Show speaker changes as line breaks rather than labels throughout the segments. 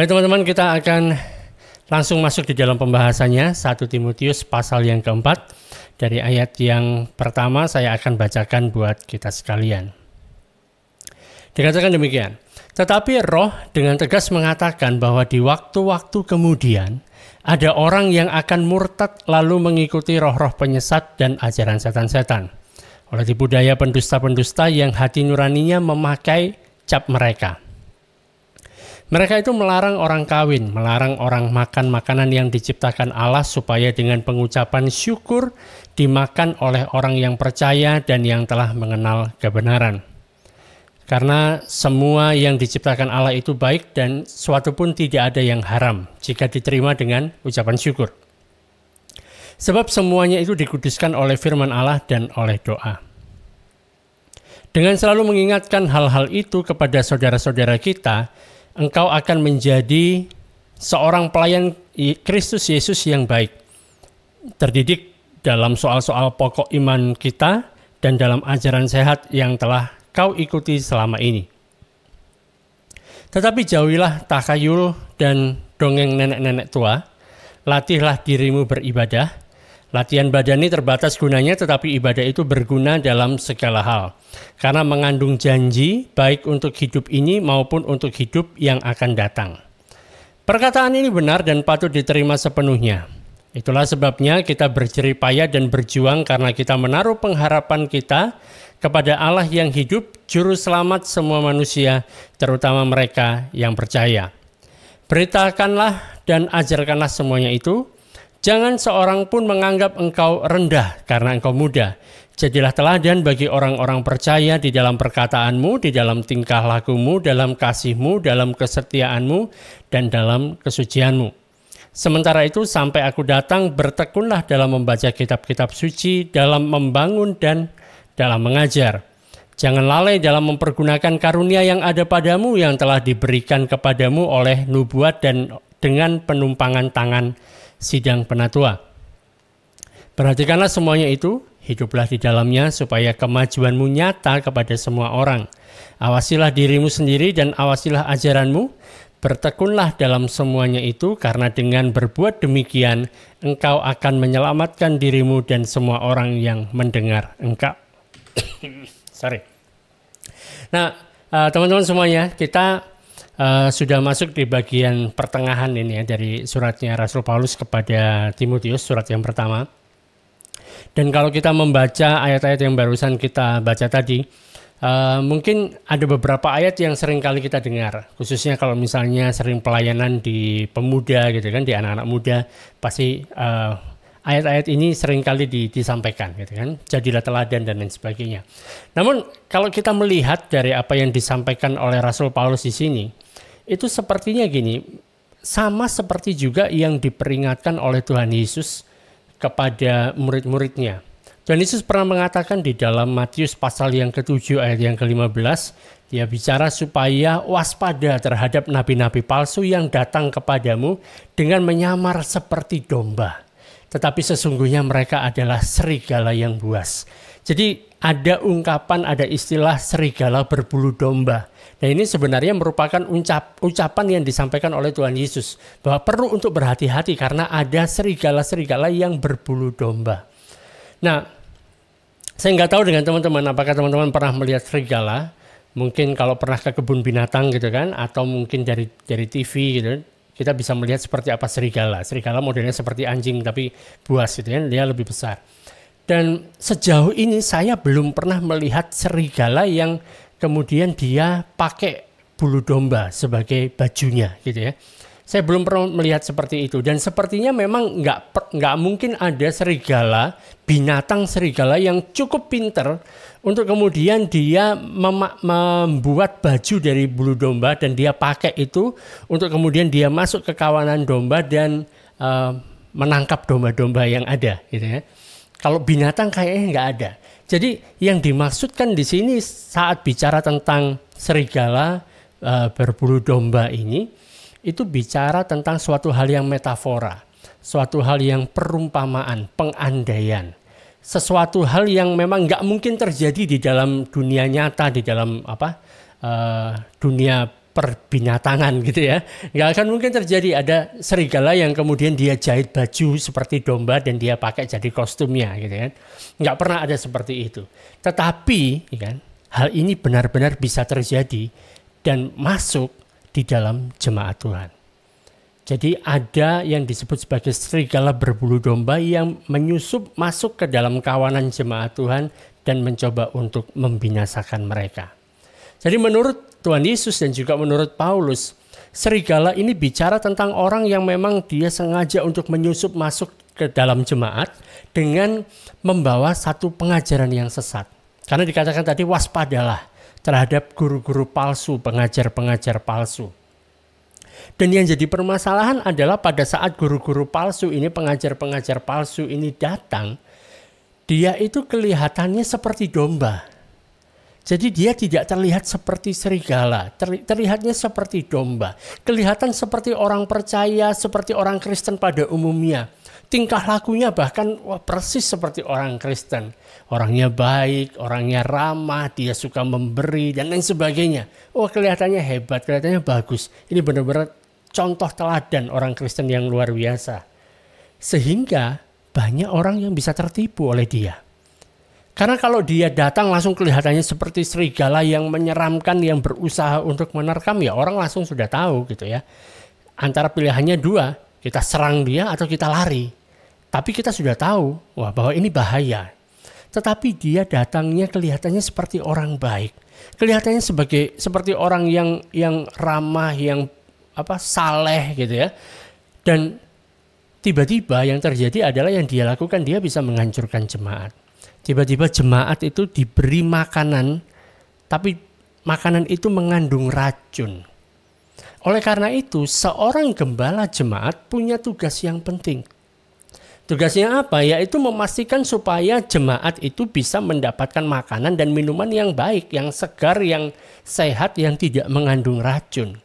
Baik teman-teman, kita akan langsung masuk di dalam pembahasannya. 1 Timotius pasal yang keempat. Dari ayat yang pertama saya akan bacakan buat kita sekalian. Dikatakan demikian. Tetapi Roh dengan tegas mengatakan bahwa di waktu-waktu kemudian ada orang yang akan murtad lalu mengikuti roh-roh penyesat dan ajaran setan-setan. Oleh tipu daya pendusta-pendusta yang hati nuraninya memakai cap mereka. Mereka itu melarang orang kawin, melarang orang makan makanan yang diciptakan Allah supaya dengan pengucapan syukur dimakan oleh orang yang percaya dan yang telah mengenal kebenaran. Karena semua yang diciptakan Allah itu baik dan suatu pun tidak ada yang haram jika diterima dengan ucapan syukur. Sebab semuanya itu dikuduskan oleh firman Allah dan oleh doa. Dengan selalu mengingatkan hal-hal itu kepada saudara-saudara kita, engkau akan menjadi seorang pelayan Kristus Yesus yang baik, terdidik dalam soal-soal pokok iman kita dan dalam ajaran sehat yang telah kau ikuti selama ini. Tetapi jauhilah takhayul dan dongeng nenek-nenek tua, latihlah dirimu beribadah. Latihan badani terbatas gunanya, tetapi ibadah itu berguna dalam segala hal. Karena mengandung janji baik untuk hidup ini maupun untuk hidup yang akan datang. Perkataan ini benar dan patut diterima sepenuhnya. Itulah sebabnya kita berjerih payah dan berjuang karena kita menaruh pengharapan kita kepada Allah yang hidup, juru selamat semua manusia, terutama mereka yang percaya. Beritakanlah dan ajarkanlah semuanya itu. Jangan seorang pun menganggap engkau rendah karena engkau muda. Jadilah teladan bagi orang-orang percaya di dalam perkataanmu, di dalam tingkah lakumu, dalam kasihmu, dalam kesetiaanmu, dan dalam kesucianmu. Sementara itu sampai aku datang, bertekunlah dalam membaca kitab-kitab suci, dalam membangun dan dalam mengajar. Jangan lalai dalam mempergunakan karunia yang ada padamu yang telah diberikan kepadamu oleh nubuat dan dengan penumpangan tangan sidang penatua. Perhatikanlah semuanya itu, hiduplah di dalamnya supaya kemajuanmu nyata kepada semua orang. Awasilah dirimu sendiri dan awasilah ajaranmu, bertekunlah dalam semuanya itu karena dengan berbuat demikian engkau akan menyelamatkan dirimu dan semua orang yang mendengar engkau. Nah, teman-teman semuanya, kita sudah masuk di bagian pertengahan ini ya dari suratnya Rasul Paulus kepada Timotius, surat yang pertama. Dan kalau kita membaca ayat-ayat yang barusan kita baca tadi, mungkin ada beberapa ayat yang sering kali kita dengar, khususnya kalau misalnya sering pelayanan di pemuda gitu kan, di anak-anak muda, pasti ayat-ayat ini sering kali disampaikan gitu kan, jadilah teladan dan lain sebagainya. Namun kalau kita melihat dari apa yang disampaikan oleh Rasul Paulus di sini, itu sepertinya gini, sama seperti juga yang diperingatkan oleh Tuhan Yesus kepada murid-muridnya. Tuhan Yesus pernah mengatakan di dalam Matius pasal yang ke-7 ayat yang ke-15, dia bicara supaya waspada terhadap nabi-nabi palsu yang datang kepadamu dengan menyamar seperti domba. Tetapi sesungguhnya mereka adalah serigala yang buas. Jadi ada ungkapan, ada istilah serigala berbulu domba. Dan ini sebenarnya merupakan ucapan yang disampaikan oleh Tuhan Yesus. Bahwa perlu untuk berhati-hati karena ada serigala-serigala yang berbulu domba. Nah, saya nggak tahu dengan teman-teman, apakah teman-teman pernah melihat serigala? Mungkin kalau pernah ke kebun binatang gitu kan, atau mungkin dari TV gitu, kita bisa melihat seperti apa serigala. Serigala modelnya seperti anjing tapi buas gitu kan, dia lebih besar. Dan sejauh ini saya belum pernah melihat serigala yang kemudian dia pakai bulu domba sebagai bajunya gitu ya. Saya belum pernah melihat seperti itu, dan sepertinya memang nggak mungkin ada serigala, binatang serigala yang cukup pinter untuk kemudian dia membuat baju dari bulu domba dan dia pakai itu untuk kemudian dia masuk ke kawanan domba dan menangkap domba-domba yang ada gitu ya. Kalau binatang kayaknya nggak ada. Jadi yang dimaksudkan di sini saat bicara tentang serigala berbulu domba ini, itu bicara tentang suatu hal yang metafora, suatu hal yang perumpamaan, pengandaian, sesuatu hal yang memang nggak mungkin terjadi di dalam dunia nyata, di dalam dunia perbinatangan gitu ya. Nggak akan mungkin terjadi ada serigala yang kemudian dia jahit baju seperti domba dan dia pakai jadi kostumnya gitu kan. Nggak pernah ada seperti itu. Tetapi kan, hal ini benar-benar bisa terjadi dan masuk di dalam jemaat Tuhan. Jadi ada yang disebut sebagai serigala berbulu domba yang menyusup masuk ke dalam kawanan jemaat Tuhan dan mencoba untuk membinasakan mereka. Jadi menurut Tuhan Yesus dan juga menurut Paulus, serigala ini bicara tentang orang yang memang dia sengaja untuk menyusup masuk ke dalam jemaat dengan membawa satu pengajaran yang sesat. Karena dikatakan tadi waspadalah terhadap guru-guru palsu, pengajar-pengajar palsu. Dan yang jadi permasalahan adalah pada saat guru-guru palsu ini, pengajar-pengajar palsu ini datang, dia itu kelihatannya seperti domba. Jadi dia tidak terlihat seperti serigala, terlihatnya seperti domba. Kelihatan seperti orang percaya, seperti orang Kristen pada umumnya. Tingkah lakunya bahkan persis seperti orang Kristen. Orangnya baik, orangnya ramah, dia suka memberi dan lain sebagainya. Kelihatannya hebat, kelihatannya bagus. Ini benar-benar contoh teladan orang Kristen yang luar biasa. Sehingga banyak orang yang bisa tertipu oleh dia. Karena kalau dia datang langsung kelihatannya seperti serigala yang menyeramkan, yang berusaha untuk menerkam, ya orang langsung sudah tahu gitu ya. Antara pilihannya dua, kita serang dia atau kita lari. Tapi kita sudah tahu bahwa ini bahaya. Tetapi dia datangnya kelihatannya seperti orang baik. Kelihatannya seperti orang yang ramah, yang saleh gitu ya. Dan tiba-tiba yang terjadi adalah yang dia lakukan, dia bisa menghancurkan jemaat. Tiba-tiba jemaat itu diberi makanan, tapi makanan itu mengandung racun. Oleh karena itu, seorang gembala jemaat punya tugas yang penting. Tugasnya apa? Yaitu memastikan supaya jemaat itu bisa mendapatkan makanan dan minuman yang baik, yang segar, yang sehat, yang tidak mengandung racun.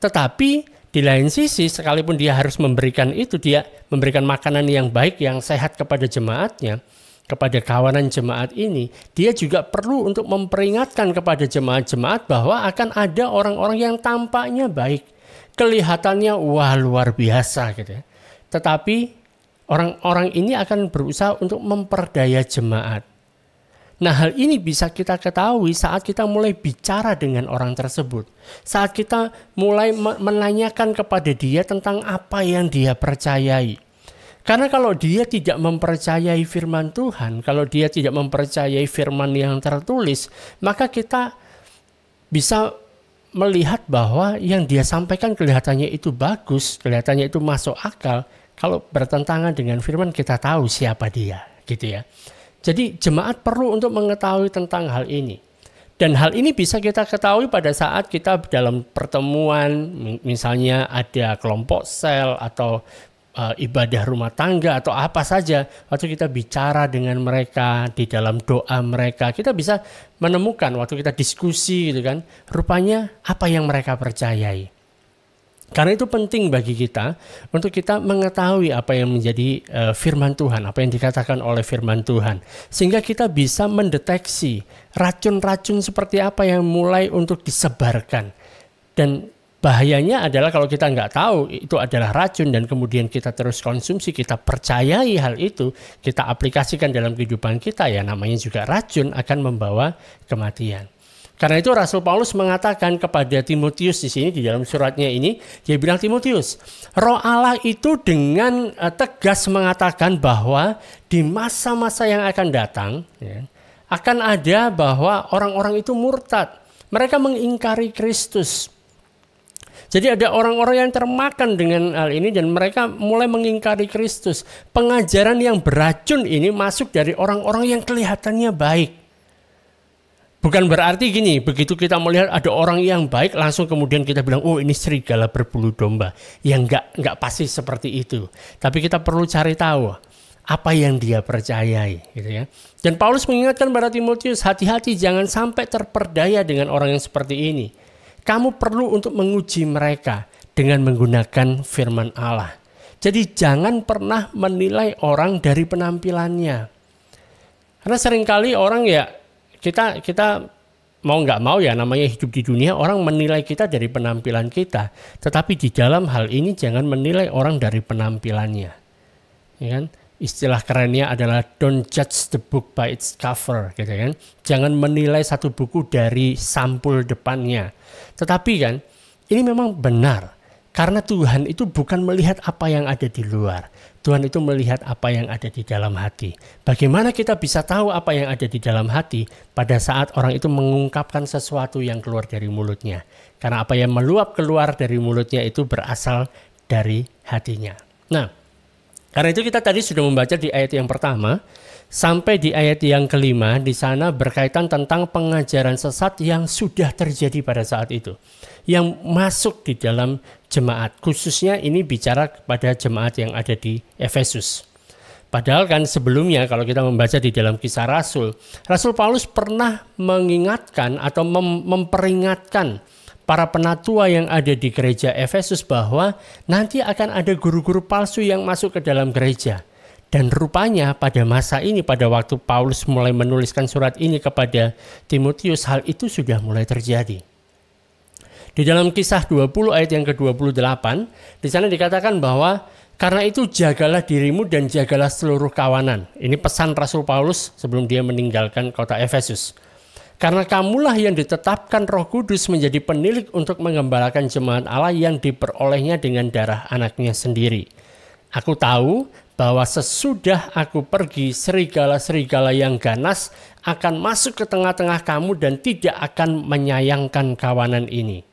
Tetapi di lain sisi, sekalipun dia harus memberikan itu, dia memberikan makanan yang baik, yang sehat kepada jemaatnya, kepada kawanan jemaat ini, dia juga perlu untuk memperingatkan kepada jemaat-jemaat bahwa akan ada orang-orang yang tampaknya baik, kelihatannya luar biasa gitu ya. Tetapi orang-orang ini akan berusaha untuk memperdaya jemaat. Nah, hal ini bisa kita ketahui saat kita mulai bicara dengan orang tersebut. Saat kita mulai menanyakan kepada dia tentang apa yang dia percayai. Karena kalau dia tidak mempercayai firman Tuhan, kalau dia tidak mempercayai firman yang tertulis, maka kita bisa melihat bahwa yang dia sampaikan kelihatannya itu bagus, kelihatannya itu masuk akal. Kalau bertentangan dengan firman, kita tahu siapa dia, gitu ya. Jadi jemaat perlu untuk mengetahui tentang hal ini. Dan hal ini bisa kita ketahui pada saat kita dalam pertemuan, misalnya ada kelompok sel atau ibadah rumah tangga atau apa saja, waktu kita bicara dengan mereka di dalam doa mereka, kita bisa menemukan waktu kita diskusi gitu kan, rupanya apa yang mereka percayai. Karena itu penting bagi kita untuk kita mengetahui apa yang menjadi firman Tuhan, apa yang dikatakan oleh firman Tuhan, sehingga kita bisa mendeteksi racun-racun seperti apa yang mulai untuk disebarkan. Dan bahayanya adalah kalau kita nggak tahu itu adalah racun dan kemudian kita terus konsumsi, kita percayai hal itu, kita aplikasikan dalam kehidupan kita, ya namanya juga racun, akan membawa kematian. Karena itu Rasul Paulus mengatakan kepada Timotius di sini di dalam suratnya ini, dia bilang, Timotius, Roh Allah itu dengan tegas mengatakan bahwa di masa-masa yang akan datang, ya, akan ada bahwa orang-orang itu murtad, mereka mengingkari Kristus. Jadi ada orang-orang yang termakan dengan hal ini dan mereka mulai mengingkari Kristus. Pengajaran yang beracun ini masuk dari orang-orang yang kelihatannya baik. Bukan berarti gini, begitu kita melihat ada orang yang baik langsung kemudian kita bilang, oh ini serigala berbulu domba. Ya enggak pasti seperti itu. Tapi kita perlu cari tahu apa yang dia percayai, gitu ya. Dan Paulus mengingatkan pada Timotius, hati-hati jangan sampai terperdaya dengan orang yang seperti ini. Kamu perlu untuk menguji mereka dengan menggunakan firman Allah. Jadi jangan pernah menilai orang dari penampilannya. Karena seringkali orang ya kita mau nggak mau ya namanya hidup di dunia, orang menilai kita dari penampilan kita. Tetapi di dalam hal ini jangan menilai orang dari penampilannya. Ya kan? Istilah kerennya adalah don't judge the book by its cover, gitu kan. Jangan menilai satu buku dari sampul depannya. Tetapi kan ini memang benar. Karena Tuhan itu bukan melihat apa yang ada di luar. Tuhan itu melihat apa yang ada di dalam hati. Bagaimana kita bisa tahu apa yang ada di dalam hati pada saat orang itu mengungkapkan sesuatu yang keluar dari mulutnya. Karena apa yang meluap keluar dari mulutnya itu berasal dari hatinya. Nah, karena itu kita tadi sudah membaca di ayat yang pertama sampai di ayat yang kelima. Di sana berkaitan tentang pengajaran sesat yang sudah terjadi pada saat itu, yang masuk di dalam jemaat. Khususnya ini bicara kepada jemaat yang ada di Efesus. Padahal kan sebelumnya kalau kita membaca di dalam Kisah Rasul, Rasul Paulus pernah mengingatkan atau memperingatkan para penatua yang ada di gereja Efesus bahwa nanti akan ada guru-guru palsu yang masuk ke dalam gereja. Dan rupanya pada masa ini, pada waktu Paulus mulai menuliskan surat ini kepada Timotius, hal itu sudah mulai terjadi. Di dalam Kisah 20 ayat yang ke-28, di sana dikatakan bahwa karena itu jagalah dirimu dan jagalah seluruh kawanan. Ini pesan Rasul Paulus sebelum dia meninggalkan kota Efesus. Karena kamulah yang ditetapkan Roh Kudus menjadi penilik untuk mengembalakan jemaat Allah yang diperolehnya dengan darah anaknya sendiri. Aku tahu bahwa sesudah aku pergi, serigala-serigala yang ganas akan masuk ke tengah-tengah kamu dan tidak akan menyayangkan kawanan ini.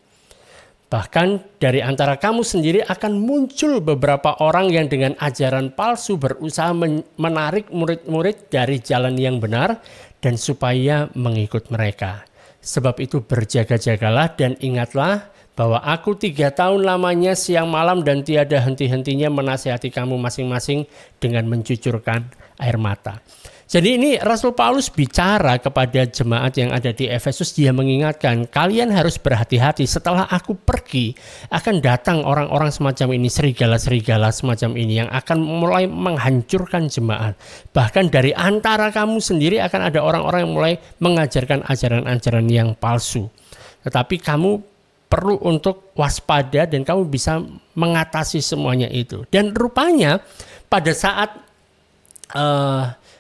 Bahkan dari antara kamu sendiri akan muncul beberapa orang yang dengan ajaran palsu berusaha menarik murid-murid dari jalan yang benar dan supaya mengikut mereka. Sebab itu berjaga-jagalah dan ingatlah bahwa aku 3 tahun lamanya siang malam dan tiada henti-hentinya menasihati kamu masing-masing dengan mencucurkan air mata. Jadi ini Rasul Paulus bicara kepada jemaat yang ada di Efesus. Dia mengingatkan, kalian harus berhati-hati, setelah aku pergi akan datang orang-orang semacam ini, serigala-serigala semacam ini yang akan mulai menghancurkan jemaat. Bahkan dari antara kamu sendiri akan ada orang-orang yang mulai mengajarkan ajaran-ajaran yang palsu. Tetapi kamu perlu untuk waspada dan kamu bisa mengatasi semuanya itu. Dan rupanya pada saat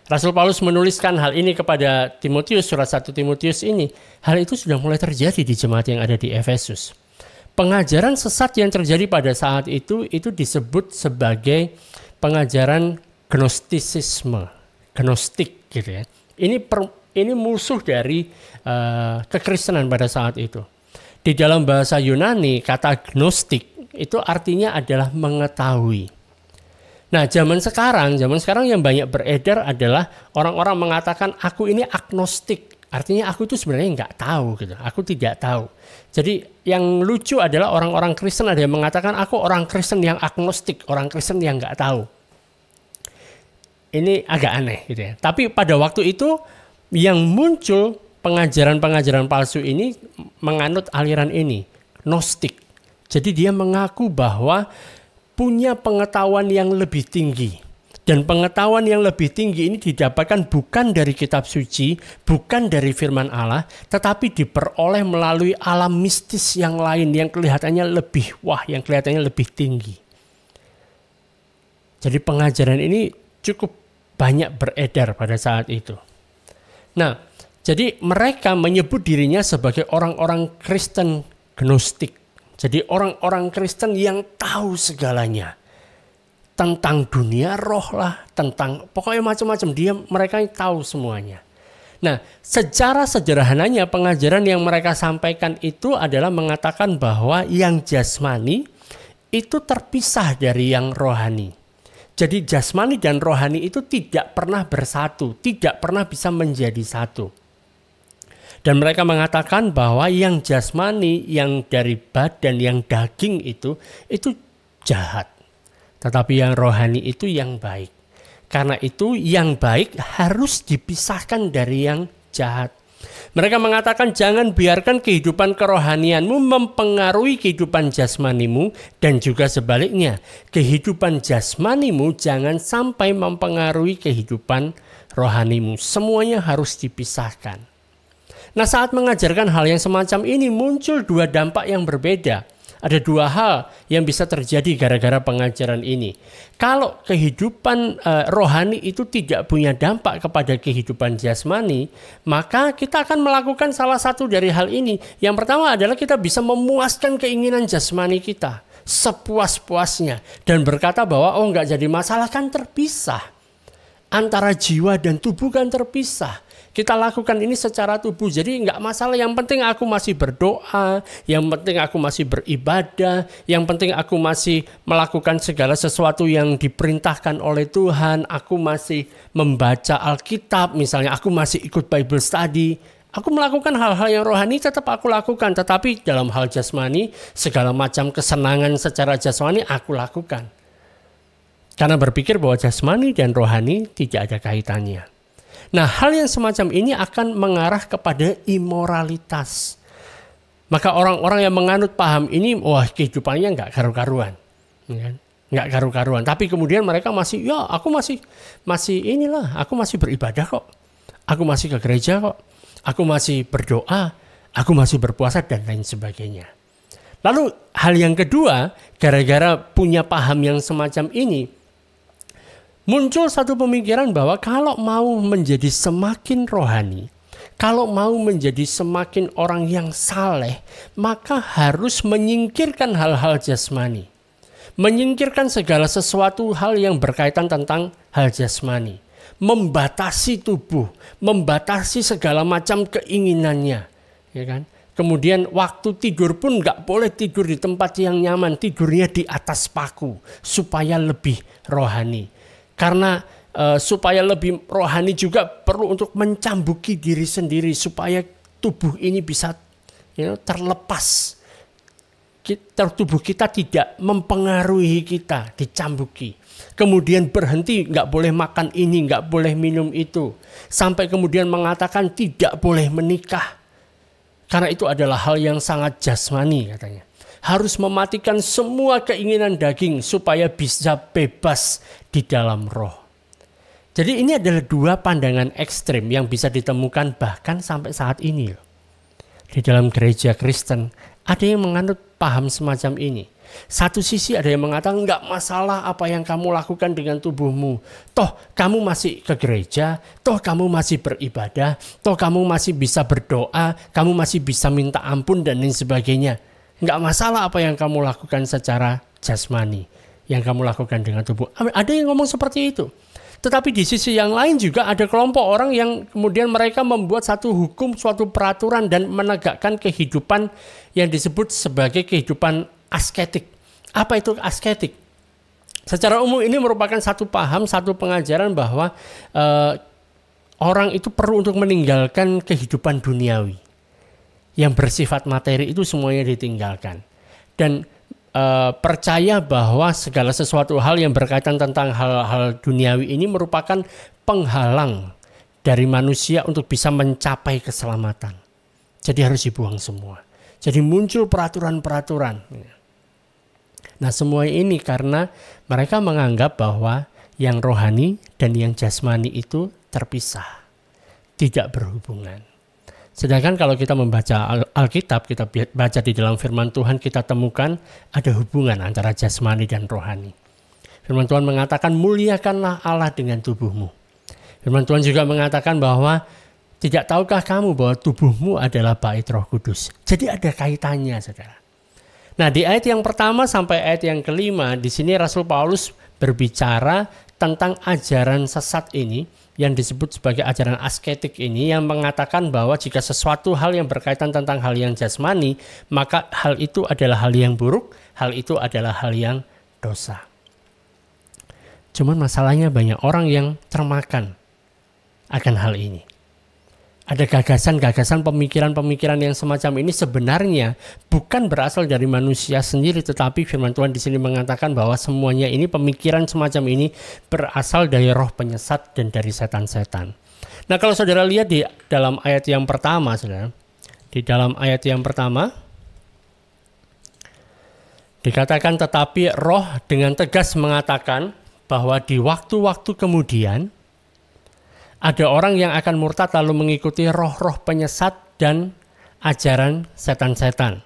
Rasul Paulus menuliskan hal ini kepada Timotius, surat 1 Timotius ini, hal itu sudah mulai terjadi di jemaat yang ada di Efesus. Pengajaran sesat yang terjadi pada saat itu disebut sebagai pengajaran gnostisisme, gnostik gitu ya. Ini musuh dari kekristenan pada saat itu. Di dalam bahasa Yunani, kata gnostik itu artinya adalah mengetahui. Nah, zaman sekarang yang banyak beredar adalah orang-orang mengatakan aku ini agnostik. Artinya aku itu sebenarnya nggak tahu gitu. Aku tidak tahu. Jadi yang lucu adalah orang-orang Kristen ada yang mengatakan aku orang Kristen yang agnostik, orang Kristen yang nggak tahu. Ini agak aneh gitu ya. Tapi pada waktu itu yang muncul pengajaran-pengajaran palsu ini menganut aliran ini, gnostik. Jadi dia mengaku bahwa punya pengetahuan yang lebih tinggi. Dan pengetahuan yang lebih tinggi ini didapatkan bukan dari kitab suci, bukan dari firman Allah, tetapi diperoleh melalui alam mistis yang lain yang kelihatannya lebih yang kelihatannya lebih tinggi. Jadi pengajaran ini cukup banyak beredar pada saat itu. Nah, jadi mereka menyebut dirinya sebagai orang-orang Kristen gnostik. Jadi orang-orang Kristen yang tahu segalanya tentang dunia roh lah, tentang pokoknya macam-macam, mereka tahu semuanya. Nah, secara sederhananya pengajaran yang mereka sampaikan itu adalah mengatakan bahwa yang jasmani itu terpisah dari yang rohani. Jadi jasmani dan rohani itu tidak pernah bersatu, tidak pernah bisa menjadi satu. Dan mereka mengatakan bahwa yang jasmani, yang dari badan, yang daging itu jahat. Tetapi yang rohani itu yang baik. Karena itu yang baik harus dipisahkan dari yang jahat. Mereka mengatakan jangan biarkan kehidupan kerohanianmu mempengaruhi kehidupan jasmanimu dan juga sebaliknya. Kehidupan jasmanimu jangan sampai mempengaruhi kehidupan rohanimu. Semuanya harus dipisahkan. Nah, saat mengajarkan hal yang semacam ini muncul dua dampak yang berbeda. Ada dua hal yang bisa terjadi gara-gara pengajaran ini. Kalau kehidupan rohani itu tidak punya dampak kepada kehidupan jasmani, maka kita akan melakukan salah satu dari hal ini. Yang pertama adalah kita bisa memuaskan keinginan jasmani kita sepuas-puasnya dan berkata bahwa nggak jadi masalah, kan terpisah. Antara jiwa dan tubuh kan terpisah. Kita lakukan ini secara tubuh, jadi nggak masalah. Yang penting aku masih berdoa, yang penting aku masih beribadah, yang penting aku masih melakukan segala sesuatu yang diperintahkan oleh Tuhan. Aku masih membaca Alkitab, misalnya aku masih ikut Bible study. Aku melakukan hal-hal yang rohani tetap aku lakukan, tetapi dalam hal jasmani, segala macam kesenangan secara jasmani aku lakukan. Karena berpikir bahwa jasmani dan rohani tidak ada kaitannya. Nah, hal yang semacam ini akan mengarah kepada imoralitas. Maka orang-orang yang menganut paham ini, wah kehidupannya nggak karu-karuan. Nggak karu-karuan. Tapi kemudian mereka masih, aku masih aku masih beribadah kok. Aku masih ke gereja kok. Aku masih berdoa. Aku masih berpuasa dan lain sebagainya. Lalu hal yang kedua, gara-gara punya paham yang semacam ini, muncul satu pemikiran bahwa kalau mau menjadi semakin rohani, kalau mau menjadi semakin orang yang saleh, maka harus menyingkirkan hal-hal jasmani. Menyingkirkan segala sesuatu hal yang berkaitan tentang hal jasmani. Membatasi tubuh, membatasi segala macam keinginannya. Ya kan? Kemudian waktu tidur pun nggak boleh tidur di tempat yang nyaman, tidurnya di atas paku supaya lebih rohani. Karena supaya lebih rohani juga perlu untuk mencambuki diri sendiri supaya tubuh ini bisa terlepas. Tubuh kita tidak mempengaruhi kita, dicambuki. Kemudian berhenti, nggak boleh makan ini, nggak boleh minum itu. Sampai kemudian mengatakan tidak boleh menikah. Karena itu adalah hal yang sangat jasmani katanya. Harus mematikan semua keinginan daging supaya bisa bebas di dalam roh. Jadi ini adalah dua pandangan ekstrim yang bisa ditemukan bahkan sampai saat ini. Di dalam gereja Kristen ada yang menganut paham semacam ini. Satu sisi ada yang mengatakan nggak masalah apa yang kamu lakukan dengan tubuhmu. Toh kamu masih ke gereja, toh kamu masih beribadah, toh kamu masih bisa berdoa, kamu masih bisa minta ampun dan lain sebagainya. Nggak masalah apa yang kamu lakukan secara jasmani, yang kamu lakukan dengan tubuh. Ada yang ngomong seperti itu. Tetapi di sisi yang lain juga ada kelompok orang yang kemudian mereka membuat satu hukum, suatu peraturan dan menegakkan kehidupan yang disebut sebagai kehidupan asketik. Apa itu asketik? Secara umum ini merupakan satu paham, satu pengajaran bahwa orang itu perlu untuk meninggalkan kehidupan duniawi. Yang bersifat materi itu semuanya ditinggalkan. Dan percaya bahwa segala sesuatu hal yang berkaitan tentang hal-hal duniawi ini merupakan penghalang dari manusia untuk bisa mencapai keselamatan. Jadi harus dibuang semua. Jadi muncul peraturan-peraturan. Nah semua ini karena mereka menganggap bahwa yang rohani dan yang jasmani itu terpisah. Tidak berhubungan. Sedangkan kalau kita membaca Alkitab, kita baca di dalam firman Tuhan, kita temukan ada hubungan antara jasmani dan rohani. Firman Tuhan mengatakan, muliakanlah Allah dengan tubuhmu. Firman Tuhan juga mengatakan bahwa, tidak tahukah kamu bahwa tubuhmu adalah bait Roh Kudus. Jadi ada kaitannya, saudara. Nah di ayat yang pertama sampai ayat yang kelima, di sini Rasul Paulus berbicara tentang ajaran sesat ini, yang disebut sebagai ajaran asketik ini, yang mengatakan bahwa jika sesuatu hal yang berkaitan tentang hal yang jasmani, maka hal itu adalah hal yang buruk, hal itu adalah hal yang dosa. Cuman masalahnya banyak orang yang termakan akan hal ini. Ada gagasan-gagasan, pemikiran-pemikiran yang semacam ini sebenarnya bukan berasal dari manusia sendiri, tetapi firman Tuhan di sini mengatakan bahwa semuanya ini, pemikiran semacam ini berasal dari roh penyesat dan dari setan-setan. Nah, kalau saudara lihat di dalam ayat yang pertama, saudara, di dalam ayat yang pertama dikatakan, tetapi roh dengan tegas mengatakan bahwa di waktu-waktu kemudian ada orang yang akan murtad lalu mengikuti roh-roh penyesat dan ajaran setan-setan,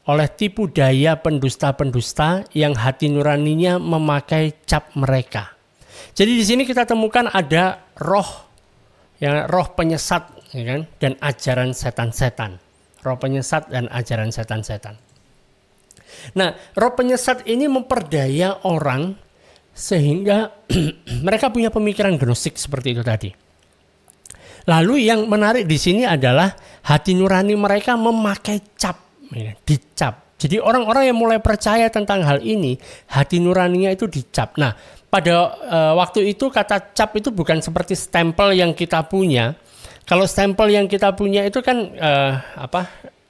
oleh tipu daya pendusta-pendusta yang hati nuraninya memakai cap mereka. Jadi di sini kita temukan ada roh, ya, roh penyesat, ya kan, dan ajaran setan-setan. Roh penyesat dan ajaran setan-setan. Nah, roh penyesat ini memperdaya orang sehingga mereka punya pemikiran gnostik seperti itu tadi. Lalu yang menarik di sini adalah hati nurani mereka memakai cap, ya, dicap. Jadi orang-orang yang mulai percaya tentang hal ini, hati nuraninya itu dicap. Nah, pada waktu itu kata cap itu bukan seperti stempel yang kita punya. Kalau stempel yang kita punya itu kan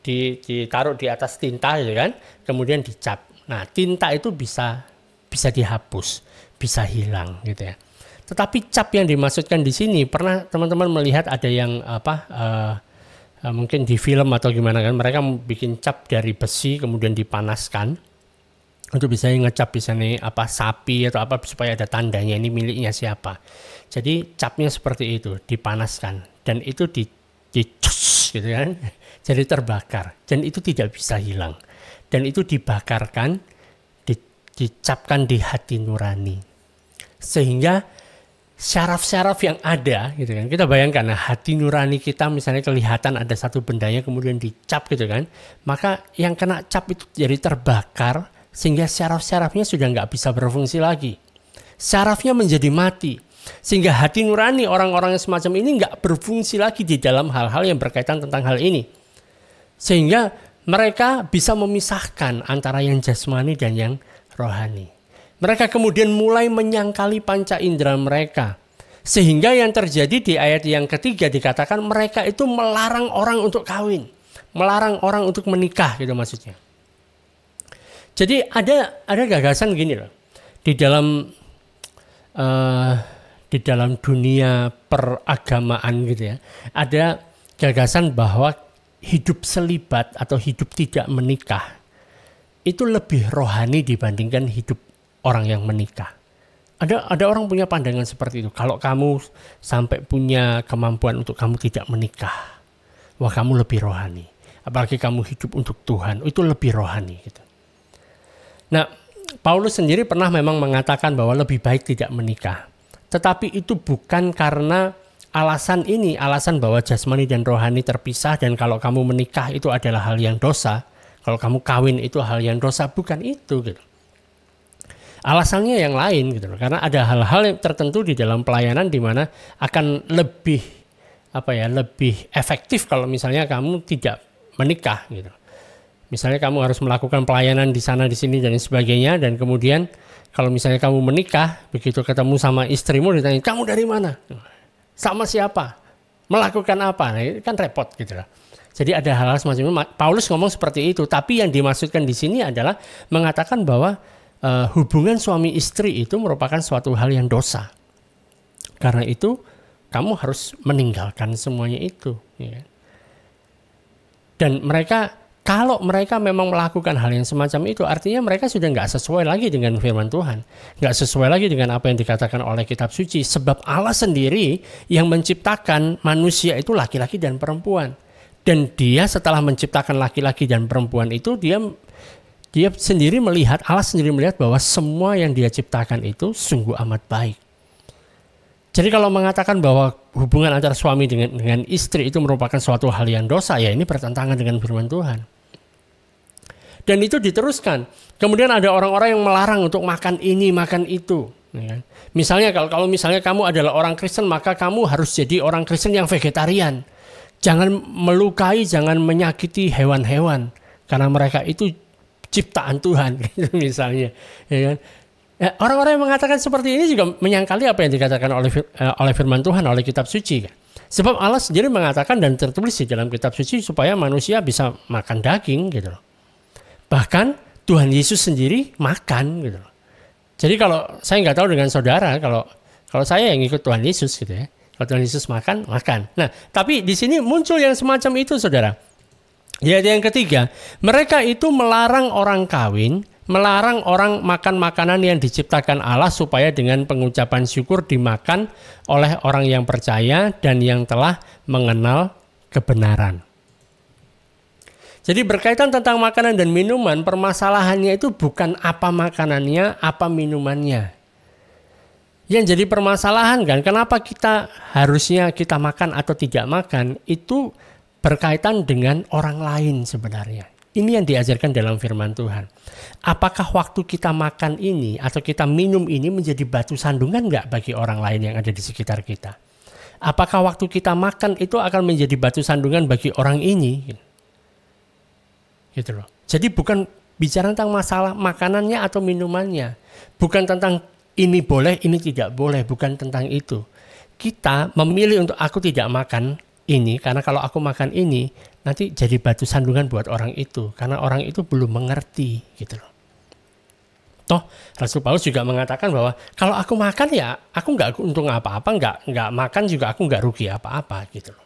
ditaruh di atas tinta, gitu kan, kemudian dicap. Nah, tinta itu bisa dihapus, bisa hilang, gitu ya. Tetapi cap yang dimaksudkan di sini, pernah teman-teman melihat ada yang mungkin di film atau gimana kan, mereka bikin cap dari besi kemudian dipanaskan untuk bisa ngecap misalnya sapi atau apa supaya ada tandanya ini miliknya siapa. Jadi capnya seperti itu, dipanaskan dan itu dicus gitu kan, jadi terbakar dan itu tidak bisa hilang dan itu dibakarkan, dicapkan di hati nurani sehingga syaraf-syaraf yang ada gitu kan, kita bayangkan hati nurani kita misalnya kelihatan ada satu bendanya kemudian dicap gitu kan, maka yang kena cap itu jadi terbakar sehingga syaraf-syarafnya sudah nggak bisa berfungsi lagi, syarafnya menjadi mati sehingga hati nurani orang-orang yang semacam ini nggak berfungsi lagi di dalam hal-hal yang berkaitan tentang hal ini, sehingga mereka bisa memisahkan antara yang jasmani dan yang rohani. Mereka kemudian mulai menyangkali panca indera mereka. Sehingga yang terjadi di ayat yang ketiga dikatakan mereka itu melarang orang untuk kawin. Melarang orang untuk menikah gitu maksudnya. Jadi ada gagasan gini loh. Di dalam dunia peragamaan gitu ya. Ada gagasan bahwa hidup selibat atau hidup tidak menikah itu lebih rohani dibandingkan hidup orang yang menikah. Ada orang punya pandangan seperti itu. Kalau kamu sampai punya kemampuan untuk kamu tidak menikah, wah kamu lebih rohani. Apalagi kamu hidup untuk Tuhan, itu lebih rohani gitu. Nah, Paulus sendiri pernah memang mengatakan bahwa lebih baik tidak menikah. Tetapi itu bukan karena alasan bahwa jasmani dan rohani terpisah dan kalau kamu menikah itu adalah hal yang dosa. Kalau kamu kawin itu hal yang dosa, bukan itu gitu. Alasannya yang lain gitu loh. Karena ada hal-hal yang tertentu di dalam pelayanan di mana akan lebih efektif kalau misalnya kamu tidak menikah gitu. Misalnya kamu harus melakukan pelayanan di sana di sini dan sebagainya dan kemudian kalau misalnya kamu menikah, begitu ketemu sama istrimu ditanya, "Kamu dari mana?" "Sama siapa?" "Melakukan apa?" Nah, itu kan repot gitu loh. Jadi ada hal-hal semacam itu. Paulus ngomong seperti itu, tapi yang dimaksudkan di sini adalah mengatakan bahwa hubungan suami istri itu merupakan suatu hal yang dosa. Karena itu kamu harus meninggalkan semuanya itu. Ya. Dan kalau mereka memang melakukan hal yang semacam itu, artinya mereka sudah nggak sesuai lagi dengan firman Tuhan. Nggak sesuai lagi dengan apa yang dikatakan oleh kitab suci. Sebab Allah sendiri yang menciptakan manusia itu laki-laki dan perempuan. Dan dia setelah menciptakan laki-laki dan perempuan itu, dia sendiri melihat, Allah sendiri melihat bahwa semua yang dia ciptakan itu sungguh amat baik. Jadi kalau mengatakan bahwa hubungan antara suami dengan istri itu merupakan suatu hal yang dosa, ya ini bertentangan dengan firman Tuhan. Dan itu diteruskan. Kemudian ada orang-orang yang melarang untuk makan ini, makan itu. Ya. Misalnya kalau misalnya kamu adalah orang Kristen, maka kamu harus jadi orang Kristen yang vegetarian. Jangan melukai, jangan menyakiti hewan-hewan. Karena mereka itu ciptaan Tuhan misalnya, ya kan? Orang-orang yang mengatakan seperti ini juga menyangkali apa yang dikatakan oleh firman Tuhan, oleh kitab suci. Sebab Allah sendiri mengatakan dan tertulis di dalam kitab suci supaya manusia bisa makan daging gitu loh. Bahkan Tuhan Yesus sendiri makan gitu loh. Jadi kalau saya nggak tahu dengan saudara, kalau saya yang ikut Tuhan Yesus gitu ya, kalau Tuhan Yesus makan. Nah, tapi di sini muncul yang semacam itu, saudara. Ya, yang ketiga, mereka itu melarang orang kawin, melarang orang makan makanan yang diciptakan Allah supaya dengan pengucapan syukur dimakan oleh orang yang percaya dan yang telah mengenal kebenaran. Jadi berkaitan tentang makanan dan minuman, permasalahannya itu bukan apa makanannya, apa minumannya. Yang jadi permasalahan kan, kenapa kita harusnya kita makan atau tidak makan, itu berkaitan dengan orang lain sebenarnya. Ini yang diajarkan dalam firman Tuhan. Apakah waktu kita makan ini atau kita minum ini menjadi batu sandungan enggak bagi orang lain yang ada di sekitar kita? Apakah waktu kita makan itu akan menjadi batu sandungan bagi orang ini? Gitu loh. Jadi bukan bicara tentang masalah makanannya atau minumannya. Bukan tentang ini boleh, ini tidak boleh. Bukan tentang itu. Kita memilih untuk aku tidak makan ini, karena kalau aku makan ini, nanti jadi batu sandungan buat orang itu. Karena orang itu belum mengerti. Gitu loh. Toh Rasul Paulus juga mengatakan bahwa kalau aku makan ya aku nggak untung apa-apa, nggak makan juga aku nggak rugi apa-apa gitu loh.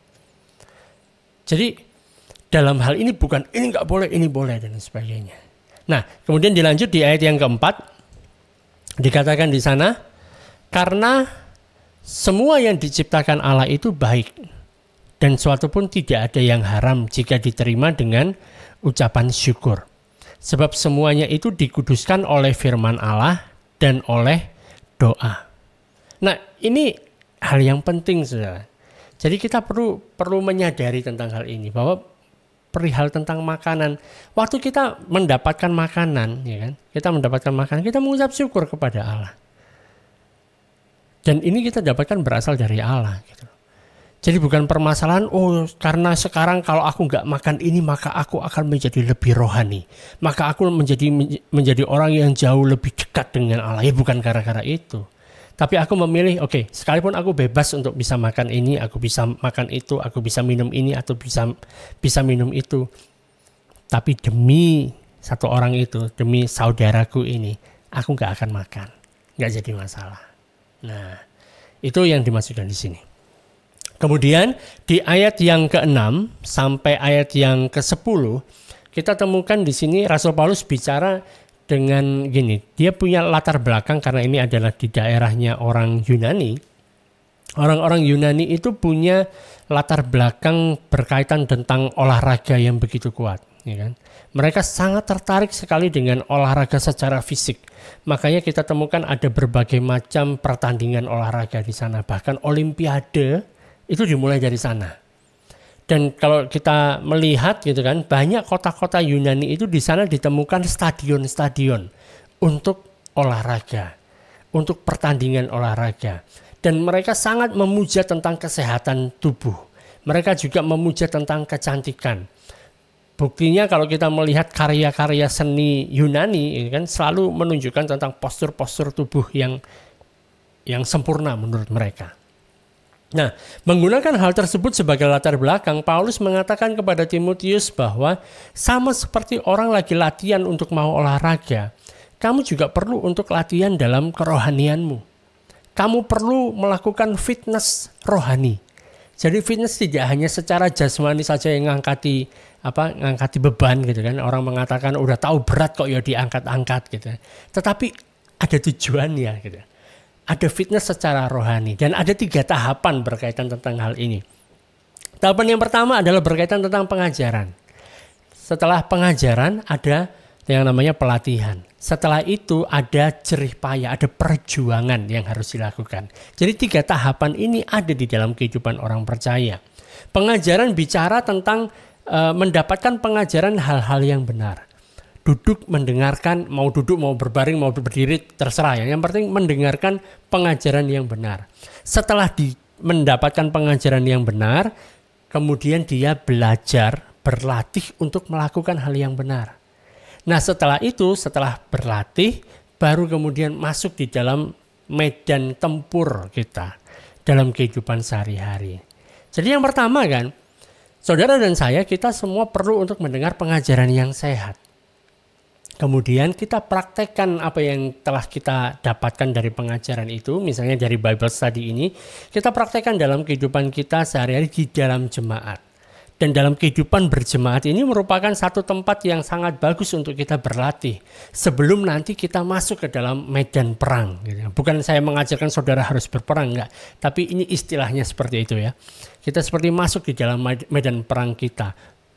Jadi dalam hal ini bukan ini nggak boleh, ini boleh dan sebagainya. Nah kemudian dilanjut di ayat yang keempat dikatakan di sana, karena semua yang diciptakan Allah itu baik dan suatu pun tidak ada yang haram jika diterima dengan ucapan syukur. Sebab semuanya itu dikuduskan oleh firman Allah dan oleh doa. Nah ini hal yang penting saudara. Jadi kita perlu menyadari tentang hal ini, bahwa perihal tentang makanan, waktu kita mendapatkan makanan, ya kan? Kita mendapatkan makanan, kita mengucap syukur kepada Allah. Dan ini kita dapatkan berasal dari Allah gitu. Jadi bukan permasalahan, karena sekarang kalau aku nggak makan ini maka aku akan menjadi lebih rohani. Maka aku menjadi orang yang jauh lebih dekat dengan Allah. Ya bukan gara-gara itu. Tapi aku memilih, sekalipun aku bebas untuk bisa makan ini, aku bisa makan itu, aku bisa minum ini atau bisa minum itu. Tapi demi satu orang itu, demi saudaraku ini, aku nggak akan makan. Nggak jadi masalah. Nah, itu yang dimaksudkan di sini. Kemudian di ayat yang ke-6 sampai ayat yang ke-10 kita temukan di sini Rasul Paulus bicara dengan gini, dia punya latar belakang karena ini adalah di daerahnya orang Yunani. Orang-orang Yunani itu punya latar belakang berkaitan tentang olahraga yang begitu kuat, ya kan? Mereka sangat tertarik sekali dengan olahraga secara fisik. Makanya kita temukan ada berbagai macam pertandingan olahraga di sana, bahkan olimpiade itu dimulai dari sana. Dan kalau kita melihat gitu kan, banyak kota-kota Yunani itu di sana ditemukan stadion-stadion untuk olahraga, untuk pertandingan olahraga. Dan mereka sangat memuja tentang kesehatan tubuh. Mereka juga memuja tentang kecantikan. Buktinya kalau kita melihat karya-karya seni Yunani kan selalu menunjukkan tentang postur-postur tubuh yang sempurna menurut mereka. Nah, menggunakan hal tersebut sebagai latar belakang, Paulus mengatakan kepada Timotius bahwa sama seperti orang lagi latihan untuk mau olahraga, kamu juga perlu untuk latihan dalam kerohanianmu. Kamu perlu melakukan fitness rohani. Jadi fitness tidak hanya secara jasmani saja yang ngangkati beban gitu kan. Orang mengatakan udah tahu berat kok ya diangkat-angkat gitu. Tetapi ada tujuannya gitu. Ada fitness secara rohani dan ada 3 tahapan berkaitan tentang hal ini. Tahapan yang pertama adalah berkaitan tentang pengajaran. Setelah pengajaran ada yang namanya pelatihan. Setelah itu ada jerih payah, ada perjuangan yang harus dilakukan. Jadi 3 tahapan ini ada di dalam kehidupan orang percaya. Pengajaran bicara tentang mendapatkan pengajaran hal-hal yang benar. Duduk mendengarkan, mau duduk, mau berbaring, mau berdiri, terserah ya. Yang penting mendengarkan pengajaran yang benar. Setelah mendapatkan pengajaran yang benar, kemudian dia belajar, berlatih untuk melakukan hal yang benar. Nah setelah itu, setelah berlatih, baru kemudian masuk di dalam medan tempur kita dalam kehidupan sehari-hari. Jadi yang pertama kan, saudara dan saya, kita semua perlu untuk mendengar pengajaran yang sehat. Kemudian kita praktekkan apa yang telah kita dapatkan dari pengajaran itu, misalnya dari Bible Study ini, kita praktekkan dalam kehidupan kita sehari-hari di dalam jemaat. Dan dalam kehidupan berjemaat ini merupakan satu tempat yang sangat bagus untuk kita berlatih sebelum nanti kita masuk ke dalam medan perang. Bukan saya mengajarkan saudara harus berperang, enggak. Tapi ini istilahnya seperti itu ya. Kita seperti masuk di dalam medan perang kita.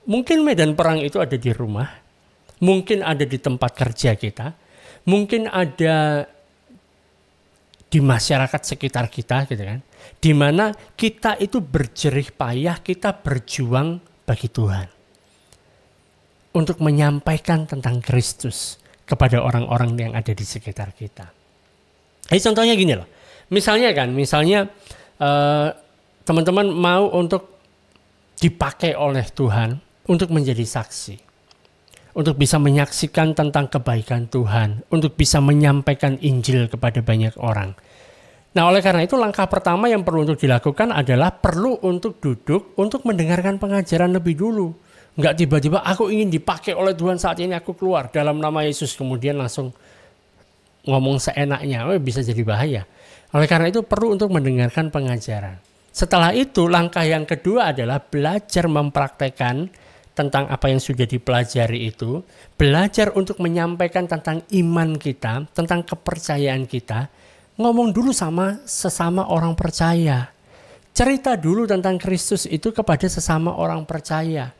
Mungkin medan perang itu ada di rumah, mungkin ada di tempat kerja kita, mungkin ada di masyarakat sekitar kita gitu kan. Di mana kita itu berjerih payah, kita berjuang bagi Tuhan. Untuk menyampaikan tentang Kristus kepada orang-orang yang ada di sekitar kita. Contohnya gini loh. Misalnya teman-teman mau untuk dipakai oleh Tuhan untuk menjadi saksi. Untuk bisa menyaksikan tentang kebaikan Tuhan. Untuk bisa menyampaikan Injil kepada banyak orang. Nah, oleh karena itu langkah pertama yang perlu untuk dilakukan adalah perlu untuk duduk untuk mendengarkan pengajaran lebih dulu. Enggak tiba-tiba aku ingin dipakai oleh Tuhan saat ini aku keluar dalam nama Yesus kemudian langsung ngomong seenaknya. Bisa jadi bahaya. Oleh karena itu perlu untuk mendengarkan pengajaran. Setelah itu langkah yang kedua adalah belajar mempraktekkan tentang apa yang sudah dipelajari itu. Belajar untuk menyampaikan tentang iman kita, tentang kepercayaan kita. Ngomong dulu sama sesama orang percaya. Cerita dulu tentang Kristus itu kepada sesama orang percaya.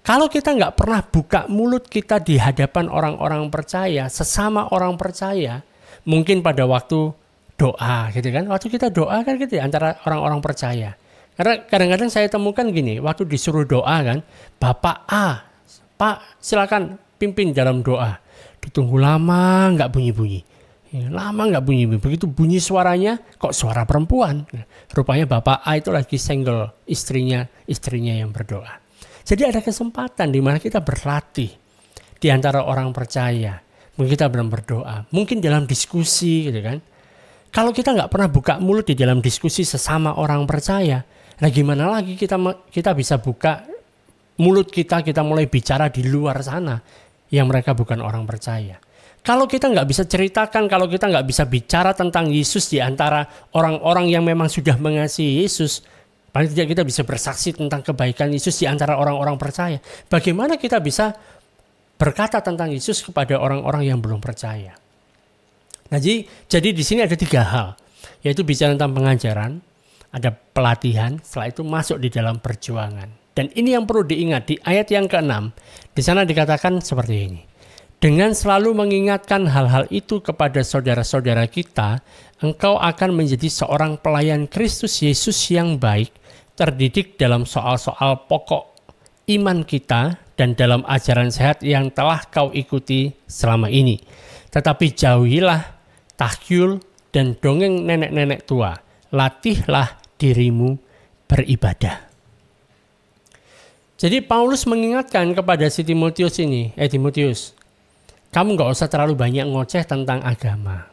Kalau kita nggak pernah buka mulut kita di hadapan orang-orang percaya, sesama orang percaya, mungkin pada waktu doa gitu kan. Waktu kita doa kan gitu ya, antara orang-orang percaya. Karena kadang-kadang saya temukan gini, waktu disuruh doa kan, Bapak A, Pak silakan pimpin dalam doa. Ditunggu lama nggak bunyi-bunyi. Lama nggak bunyi, begitu bunyi suaranya kok suara perempuan. Rupanya Bapak A itu lagi single, istrinya yang berdoa. Jadi ada kesempatan di mana kita berlatih di antara orang percaya. Mungkin kita belum berdoa, mungkin dalam diskusi gitu kan. Kalau kita nggak pernah buka mulut di dalam diskusi sesama orang percaya, nah gimana lagi kita bisa buka mulut kita mulai bicara di luar sana yang mereka bukan orang percaya. Kalau kita nggak bisa ceritakan, kalau kita nggak bisa bicara tentang Yesus di antara orang-orang yang memang sudah mengasihi Yesus, paling tidak kita bisa bersaksi tentang kebaikan Yesus di antara orang-orang percaya. Bagaimana kita bisa berkata tentang Yesus kepada orang-orang yang belum percaya? Nah, jadi di sini ada 3 hal, yaitu bicara tentang pengajaran, ada pelatihan, setelah itu masuk di dalam perjuangan. Dan ini yang perlu diingat di ayat yang ke-6, di sana dikatakan seperti ini. Dengan selalu mengingatkan hal-hal itu kepada saudara-saudara kita, engkau akan menjadi seorang pelayan Kristus Yesus yang baik, terdidik dalam soal-soal pokok iman kita dan dalam ajaran sehat yang telah kau ikuti selama ini. Tetapi jauhilah tahyul dan dongeng nenek-nenek tua. Latihlah dirimu beribadah. Jadi Paulus mengingatkan kepada si Timotius ini, Timotius, kamu gak usah terlalu banyak ngoceh tentang agama.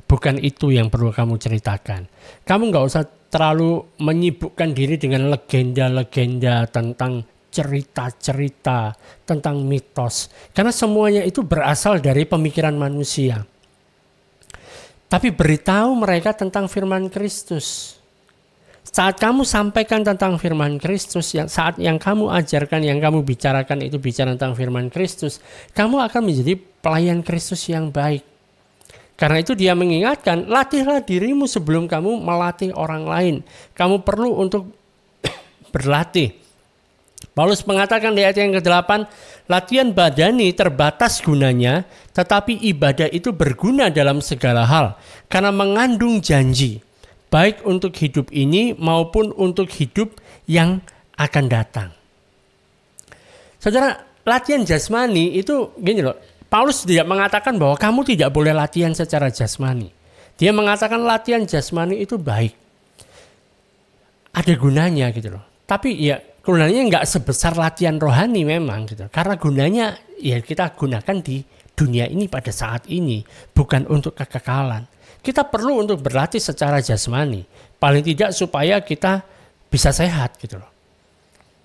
Bukan itu yang perlu kamu ceritakan. Kamu gak usah terlalu menyibukkan diri dengan legenda-legenda tentang cerita-cerita, tentang mitos. Karena semuanya itu berasal dari pemikiran manusia. Tapi beritahu mereka tentang firman Kristus. Saat kamu sampaikan tentang firman Kristus, saat yang kamu ajarkan, yang kamu bicarakan itu bicara tentang firman Kristus, kamu akan menjadi pelayan Kristus yang baik. Karena itu dia mengingatkan, latihlah dirimu sebelum kamu melatih orang lain. Kamu perlu untuk berlatih. Paulus mengatakan di ayat yang ke-8, latihan badani terbatas gunanya, tetapi ibadah itu berguna dalam segala hal, karena mengandung janji. Baik untuk hidup ini maupun untuk hidup yang akan datang. Saudara, latihan jasmani itu gini loh. Paulus tidak mengatakan bahwa kamu tidak boleh latihan secara jasmani. Dia mengatakan latihan jasmani itu baik. Ada gunanya gitu loh. Tapi ya gunanya nggak sebesar latihan rohani memang gitu. Karena gunanya ya kita gunakan di dunia ini pada saat ini. Bukan untuk kekekalan. Kita perlu untuk berlatih secara jasmani. Paling tidak supaya kita bisa sehat gitu loh.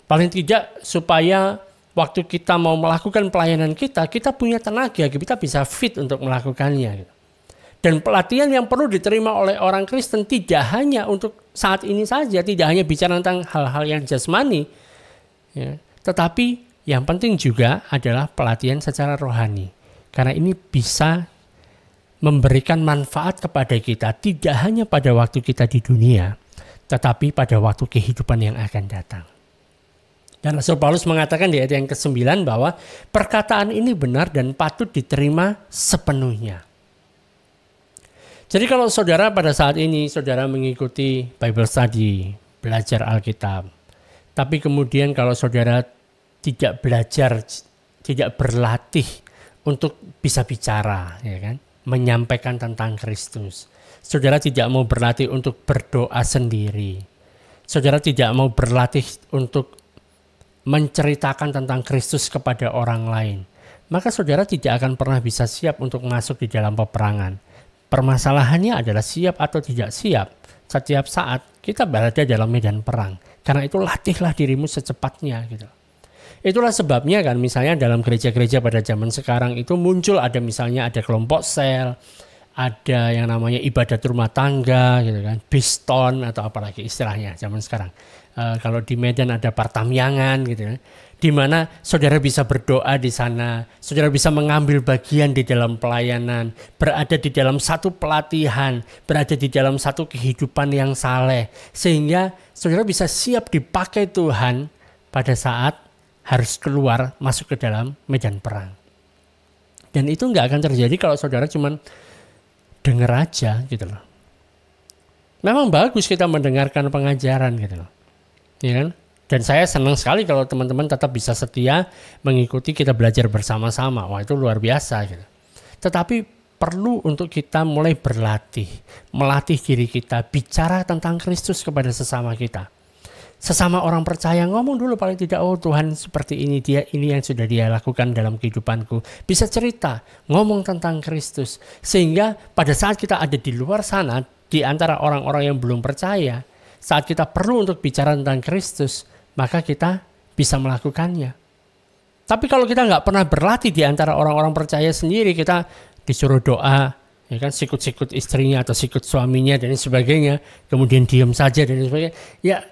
Paling tidak supaya waktu kita mau melakukan pelayanan kita punya tenaga, kita bisa fit untuk melakukannya. Gitu. Dan pelatihan yang perlu diterima oleh orang Kristen tidak hanya untuk saat ini saja, tidak hanya bicara tentang hal-hal yang jasmani, ya, tetapi yang penting juga adalah pelatihan secara rohani. Karena ini bisa memberikan manfaat kepada kita tidak hanya pada waktu kita di dunia, tetapi pada waktu kehidupan yang akan datang. Dan Rasul Paulus mengatakan di ayat yang ke-9 bahwa perkataan ini benar dan patut diterima sepenuhnya. Jadi kalau saudara pada saat ini saudara mengikuti Bible study, belajar Alkitab, tapi kemudian kalau saudara tidak belajar, tidak berlatih untuk bisa bicara, ya kan, menyampaikan tentang Kristus. Saudara tidak mau berlatih untuk berdoa sendiri. Saudara tidak mau berlatih untuk menceritakan tentang Kristus kepada orang lain. Maka saudara tidak akan pernah bisa siap untuk masuk di dalam peperangan. Permasalahannya adalah siap atau tidak siap. Setiap saat kita berada dalam medan perang. Karena itu latihlah dirimu secepatnya gitu. Itulah sebabnya kan misalnya dalam gereja-gereja pada zaman sekarang itu muncul ada misalnya ada kelompok sel, ada yang namanya ibadat rumah tangga gitu kan, biston atau apalagi istilahnya zaman sekarang. Kalau di Medan ada partamyangan gitu kan, di mana saudara bisa berdoa di sana, saudara bisa mengambil bagian di dalam pelayanan, berada di dalam satu pelatihan, berada di dalam satu kehidupan yang saleh, sehingga saudara bisa siap dipakai Tuhan pada saat harus keluar masuk ke dalam medan perang. Dan itu nggak akan terjadi kalau saudara cuma dengar aja gitu loh. Memang bagus kita mendengarkan pengajaran gitu loh. Ya kan? Dan saya senang sekali kalau teman-teman tetap bisa setia mengikuti kita belajar bersama-sama. Wah, itu luar biasa gitu. Tetapi perlu untuk kita mulai berlatih, melatih diri kita bicara tentang Kristus kepada sesama kita. Sesama orang percaya ngomong dulu paling tidak, oh Tuhan seperti ini, dia ini yang sudah dia lakukan dalam kehidupanku. Bisa cerita, ngomong tentang Kristus. Sehingga pada saat kita ada di luar sana, di antara orang-orang yang belum percaya, saat kita perlu untuk bicara tentang Kristus, maka kita bisa melakukannya. Tapi kalau kita nggak pernah berlatih di antara orang-orang percaya sendiri, kita disuruh doa, ya kan, sikut-sikut istrinya atau sikut suaminya dan sebagainya, kemudian diam saja dan sebagainya, ya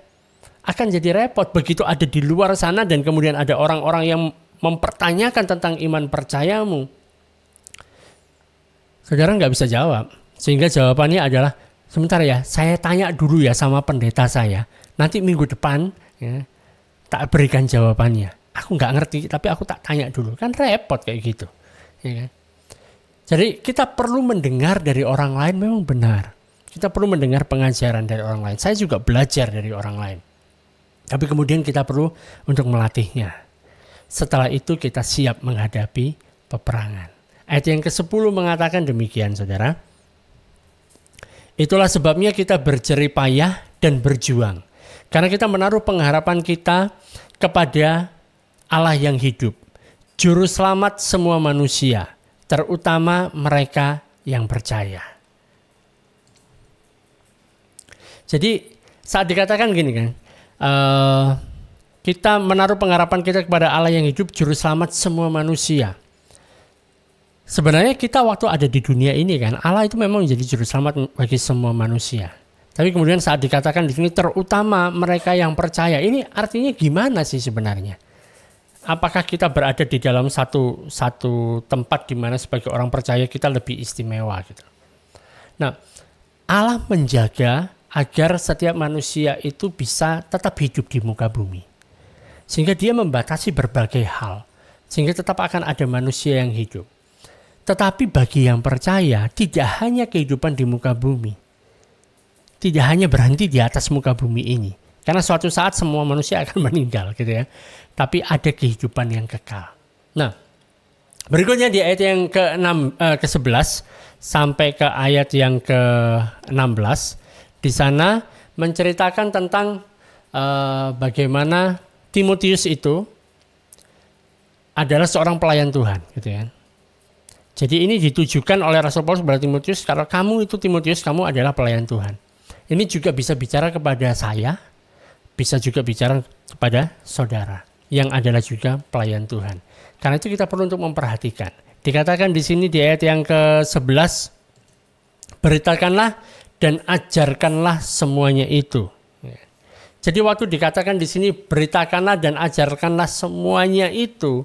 akan jadi repot. Begitu ada di luar sana dan kemudian ada orang-orang yang mempertanyakan tentang iman percayamu, saudara nggak bisa jawab. Sehingga jawabannya adalah, sebentar ya, saya tanya dulu ya sama pendeta saya. Nanti minggu depan ya, tak berikan jawabannya. Aku nggak ngerti, tapi aku tak tanya dulu. Kan repot kayak gitu. Ya kan? Jadi kita perlu mendengar dari orang lain, memang benar. Kita perlu mendengar pengajaran dari orang lain. Saya juga belajar dari orang lain. Tapi kemudian kita perlu untuk melatihnya. Setelah itu kita siap menghadapi peperangan. Ayat yang ke-10 mengatakan demikian, saudara. Itulah sebabnya kita berjerih payah dan berjuang. Karena kita menaruh pengharapan kita kepada Allah yang hidup, Juru Selamat semua manusia, terutama mereka yang percaya. Jadi saat dikatakan gini kan, kita menaruh pengharapan kita kepada Allah yang hidup, Juru Selamat semua manusia. Sebenarnya kita waktu ada di dunia ini kan, Allah itu memang menjadi juru selamat bagi semua manusia. Tapi kemudian saat dikatakan di sini terutama mereka yang percaya, ini artinya gimana sih sebenarnya? Apakah kita berada di dalam satu tempat di mana sebagai orang percaya kita lebih istimewa gitu? Nah, Allah menjaga agar setiap manusia itu bisa tetap hidup di muka bumi. Sehingga dia membatasi berbagai hal. Sehingga tetap akan ada manusia yang hidup. Tetapi bagi yang percaya, tidak hanya kehidupan di muka bumi. Tidak hanya berhenti di atas muka bumi ini. Karena suatu saat semua manusia akan meninggal gitu ya. Tapi ada kehidupan yang kekal. Nah, berikutnya di ayat yang ke-11 sampai ke ayat yang ke-16. Di sana menceritakan tentang bagaimana Timotius itu adalah seorang pelayan Tuhan gitu ya. Jadi ini ditujukan oleh Rasul Paulus kepada Timotius, kalau kamu itu Timotius, kamu adalah pelayan Tuhan. Ini juga bisa bicara kepada saya, bisa juga bicara kepada saudara yang adalah juga pelayan Tuhan. Karena itu kita perlu untuk memperhatikan. Dikatakan di sini di ayat yang ke-11, beritakanlah dan ajarkanlah semuanya itu. Jadi waktu dikatakan di sini beritakanlah dan ajarkanlah semuanya itu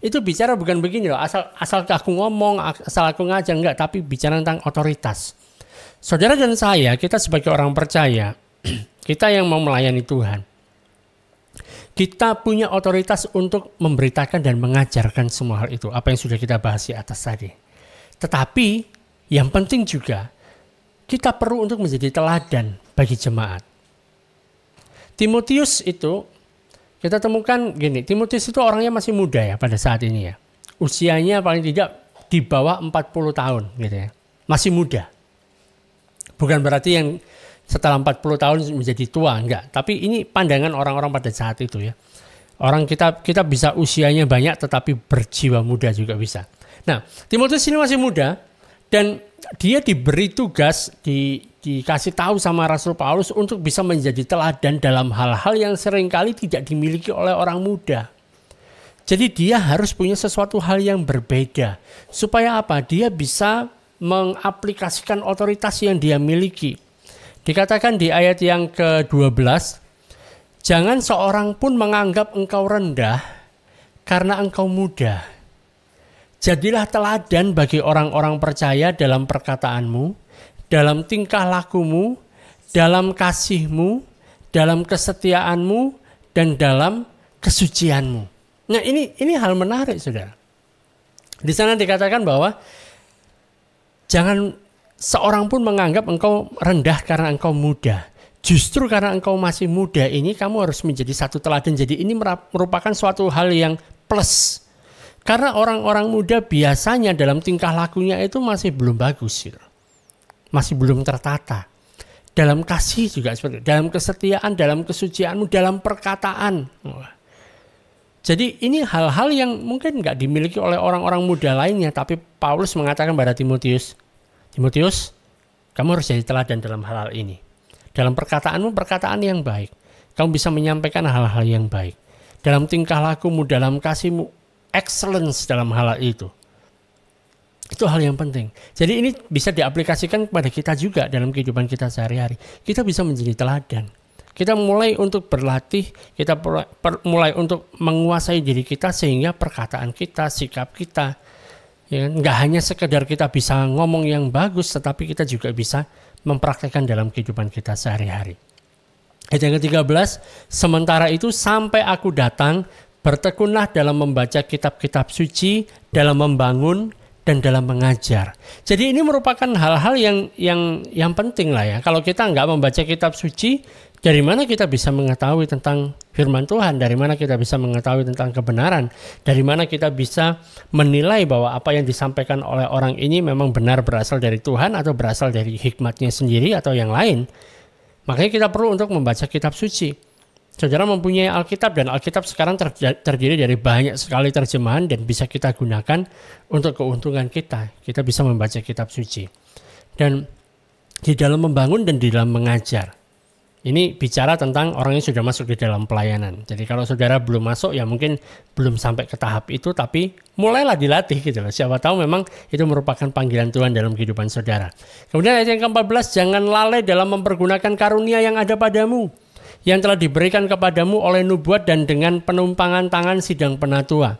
bicara bukan begini loh, asal aku ngomong, asal aku ngajar, enggak, tapi bicara tentang otoritas. Saudara dan saya, kita sebagai orang percaya, kita yang mau melayani Tuhan, Kita punya otoritas untuk memberitakan dan mengajarkan semua hal itu, apa yang sudah kita bahas di atas tadi. Tetapi yang penting juga, kita perlu untuk menjadi teladan bagi jemaat. Timotius itu, kita temukan gini, Timotius itu orangnya masih muda ya pada saat ini ya. Usianya paling tidak di bawah 40 tahun gitu ya. Masih muda. Bukan berarti yang setelah 40 tahun menjadi tua, enggak. Tapi ini pandangan orang-orang pada saat itu ya. Orang kita bisa usianya banyak tetapi berjiwa muda juga bisa. Nah, Timotius ini masih muda dan dia diberi tugas, dikasih tahu sama Rasul Paulus untuk bisa menjadi teladan dalam hal-hal yang seringkali tidak dimiliki oleh orang muda. Jadi dia harus punya sesuatu hal yang berbeda. Supaya apa? Dia bisa mengaplikasikan otoritas yang dia miliki. Dikatakan di ayat yang ke-12, jangan seorang pun menganggap engkau rendah karena engkau muda. Jadilah teladan bagi orang-orang percaya dalam perkataanmu, dalam tingkah lakumu, dalam kasihmu, dalam kesetiaanmu, dan dalam kesucianmu. Nah ini hal menarik, saudara. Di sana dikatakan bahwa jangan seorang pun menganggap engkau rendah karena engkau muda. Justru karena engkau masih muda ini kamu harus menjadi satu teladan. Jadi ini merupakan suatu hal yang plus. Karena orang-orang muda biasanya dalam tingkah lakunya itu masih belum bagus. Gitu. Masih belum tertata. Dalam kasih juga seperti itu. Dalam kesetiaan, dalam kesucianmu, dalam perkataan. Jadi ini hal-hal yang mungkin nggak dimiliki oleh orang-orang muda lainnya. Tapi Paulus mengatakan pada Timotius, kamu harus jadi teladan dalam hal-hal ini. Dalam perkataanmu, perkataan yang baik. Kamu bisa menyampaikan hal-hal yang baik. Dalam tingkah lakumu, dalam kasihmu, excellence dalam hal itu. Itu hal yang penting. Jadi ini bisa diaplikasikan kepada kita juga dalam kehidupan kita sehari-hari. Kita bisa menjadi teladan. Kita mulai untuk berlatih, kita mulai untuk menguasai diri kita sehingga perkataan kita, sikap kita, ya, nggak hanya sekedar kita bisa ngomong yang bagus, tetapi kita juga bisa mempraktekkan dalam kehidupan kita sehari-hari. Ayat yang ke-13, sementara itu sampai aku datang, bertekunlah dalam membaca kitab-kitab suci, dalam membangun, dan dalam mengajar. Jadi ini merupakan hal-hal yang penting lah ya. Kalau kita nggak membaca kitab suci, dari mana kita bisa mengetahui tentang firman Tuhan? Dari mana kita bisa mengetahui tentang kebenaran? Dari mana kita bisa menilai bahwa apa yang disampaikan oleh orang ini memang benar berasal dari Tuhan atau berasal dari hikmatnya sendiri atau yang lain? Makanya kita perlu untuk membaca kitab suci. Saudara mempunyai Alkitab dan Alkitab sekarang terdiri dari banyak sekali terjemahan dan bisa kita gunakan untuk keuntungan kita. Kita bisa membaca kitab suci. Dan di dalam membangun dan di dalam mengajar. Ini bicara tentang orang yang sudah masuk di dalam pelayanan. Jadi kalau saudara belum masuk ya mungkin belum sampai ke tahap itu, tapi mulailah dilatih gitu loh. Siapa tahu memang itu merupakan panggilan Tuhan dalam kehidupan saudara. Kemudian ayat yang ke-14, jangan lalai dalam mempergunakan karunia yang ada padamu, yang telah diberikan kepadamu oleh nubuat dan dengan penumpangan tangan sidang penatua.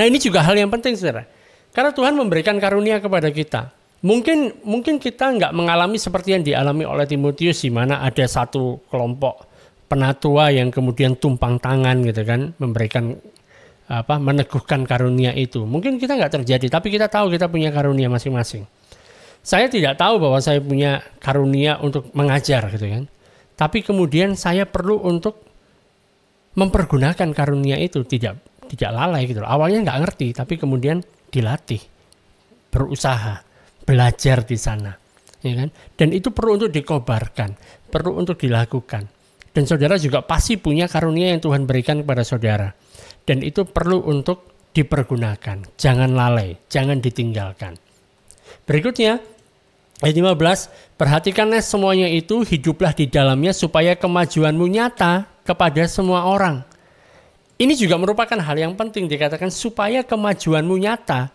Nah ini juga hal yang penting saudara. Karena Tuhan memberikan karunia kepada kita. Mungkin kita nggak mengalami seperti yang dialami oleh Timotius, di mana ada satu kelompok penatua yang kemudian tumpang tangan gitu kan, memberikan meneguhkan karunia itu. Mungkin kita nggak terjadi, tapi kita tahu kita punya karunia masing-masing. Saya tidak tahu bahwa saya punya karunia untuk mengajar gitu kan, tapi kemudian saya perlu untuk mempergunakan karunia itu, tidak lalai gitu. Awalnya nggak ngerti, tapi kemudian dilatih, berusaha. Belajar di sana, ya kan? Dan itu perlu untuk dikobarkan, perlu untuk dilakukan. Dan saudara juga pasti punya karunia yang Tuhan berikan kepada saudara. Dan itu perlu untuk dipergunakan. Jangan lalai, jangan ditinggalkan. Berikutnya, ayat 15, perhatikanlah semuanya itu, hiduplah di dalamnya supaya kemajuanmu nyata kepada semua orang. Ini juga merupakan hal yang penting, dikatakan supaya kemajuanmu nyata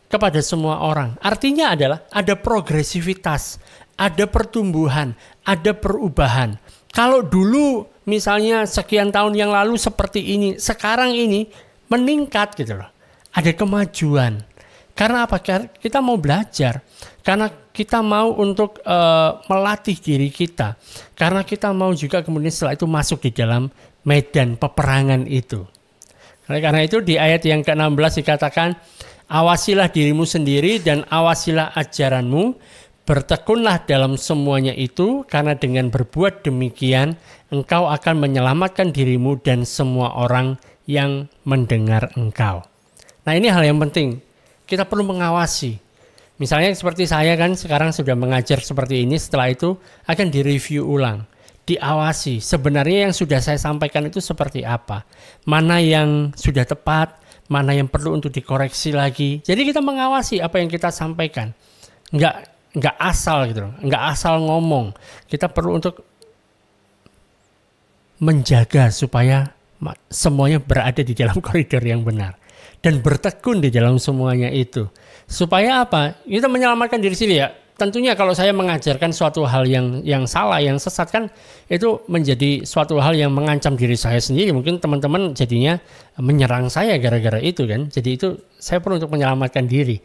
kepada semua orang. Artinya adalah ada progresivitas, ada pertumbuhan, ada perubahan. Kalau dulu misalnya sekian tahun yang lalu seperti ini, sekarang ini meningkat gitu loh. Ada kemajuan. Karena apa? Kita mau belajar. Karena kita mau untuk melatih diri kita. Karena kita mau juga kemudian setelah itu masuk di dalam medan peperangan itu. Oleh karena itu di ayat yang ke-16 dikatakan, awasilah dirimu sendiri dan awasilah ajaranmu, bertekunlah dalam semuanya itu, karena dengan berbuat demikian engkau akan menyelamatkan dirimu dan semua orang yang mendengar engkau. Nah, ini hal yang penting. Kita perlu mengawasi. Misalnya seperti saya kan sekarang sudah mengajar seperti ini, setelah itu akan direview ulang. Diawasi, sebenarnya yang sudah saya sampaikan itu seperti apa, mana yang sudah tepat, mana yang perlu untuk dikoreksi lagi. Jadi kita mengawasi apa yang kita sampaikan, nggak asal gitu, nggak asal ngomong. Kita perlu untuk menjaga supaya semuanya berada di dalam koridor yang benar dan bertekun di dalam semuanya itu. Supaya apa? Kita menyelamatkan diri sendiri ya. Tentunya kalau saya mengajarkan suatu hal yang salah, yang sesat kan itu menjadi suatu hal yang mengancam diri saya sendiri. Mungkin teman-teman jadinya menyerang saya gara-gara itu kan. Jadi itu saya perlu untuk menyelamatkan diri.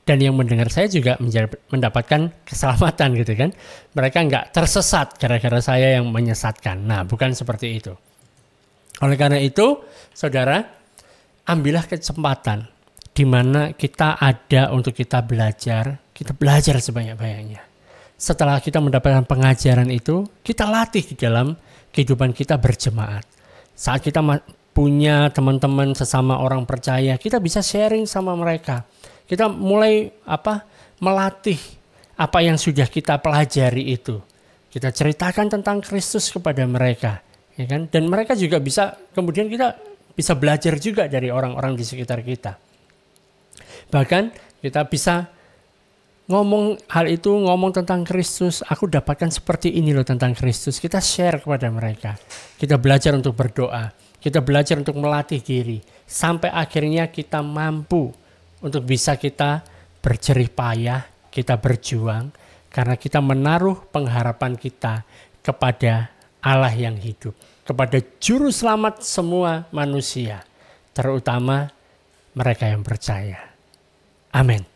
Dan yang mendengar saya juga mendapatkan keselamatan gitu kan. Mereka nggak tersesat gara-gara saya yang menyesatkan. Nah, bukan seperti itu. Oleh karena itu, saudara, ambillah kesempatan di mana kita ada untuk kita belajar sebanyak-banyaknya. Setelah kita mendapatkan pengajaran itu, kita latih di dalam kehidupan kita berjemaat. Saat kita punya teman-teman sesama orang percaya, kita bisa sharing sama mereka. Kita mulai melatih apa yang sudah kita pelajari itu. Kita ceritakan tentang Kristus kepada mereka, ya kan? Dan mereka juga bisa, kemudian kita bisa belajar juga dari orang-orang di sekitar kita. Bahkan kita bisa ngomong hal itu, ngomong tentang Kristus. Aku dapatkan seperti ini loh tentang Kristus. Kita share kepada mereka. Kita belajar untuk berdoa. Kita belajar untuk melatih diri. Sampai akhirnya kita mampu untuk bisa kita berjerih payah, kita berjuang. Karena kita menaruh pengharapan kita kepada Allah yang hidup. Kepada juru selamat semua manusia. Terutama mereka yang percaya. Amin.